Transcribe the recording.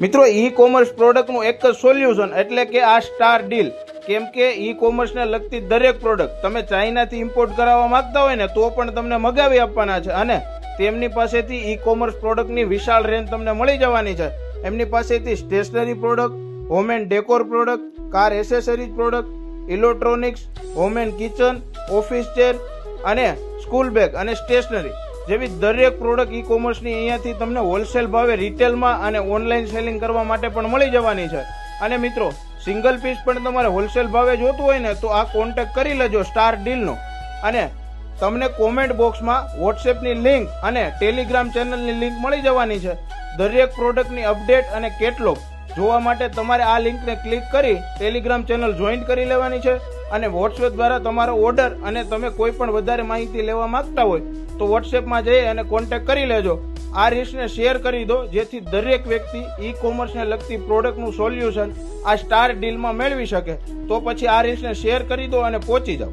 મિત્રો e commerce પ્રોડક્ટનું એક જ સોલ્યુશન એટલે કે આ સ્ટાર ડીલ. કેમ કે ઈ કોમર્સને લગતી દરેક પ્રોડક્ટ તમે ચાઇનાથી ઇમ્પોર્ટ કરાવવા માંગતા હોય ને તો પણ તમને મગાવી આપવાના છે અને તેમની પાસેથી ઈ કોમર્સ પ્રોડક્ટની વિશાળ રેન્જ તમને મળી જવાની છે. એમની પાસેથી stationery product, home and decor product, car accessories product, electronics, home and kitchen, office chair અને સ્કૂલ બેગ અને સ્ટેશનરી જેવી દરેક પ્રોડક્ટ ઈ કોમર્સની અહીંયાથી તમને હોલસેલ ભાવે રિટેલમાં અને ઓનલાઈન સેલિંગ કરવા માટે પણ મળી જવાની છે. અને મિત્રો સિંગલ પીસ પણ તમારે હોલસેલ ભાવે જોતું હોય ને તો આ કોન્ટેક્ટ કરી લેજો સ્ટાર ડીલનો. અને તમને કોમેન્ટ બોક્સમાં વોટ્સએપની લિંક અને ટેલિગ્રામ ચેનલની લિંક મળી જવાની છે. દરેક પ્રોડક્ટની અપડેટ અને કેટલોગ જોવા માટે તમારે આ લિંકને ક્લિક કરી ટેલિગ્રામ ચેનલ જોઈન કરી લેવાની છે. અને વોટ્સએપ દ્વારા તમારો ઓર્ડર અને તમે કોઈ પણ વધારે માહિતી લેવા માંગતા હોય તો વોટ્સએપમાં જઈ અને કોન્ટેક્ટ કરી લેજો. આ રીલ્સને શેર કરી દો જેથી દરેક વ્યક્તિ ઈ કોમર્સને લગતી પ્રોડક્ટનું સોલ્યુશન આ સ્ટાર ડીલમાં મેળવી શકે. તો પછી આ રીલ્સને શેર કરી દો અને પહોંચી જાઓ.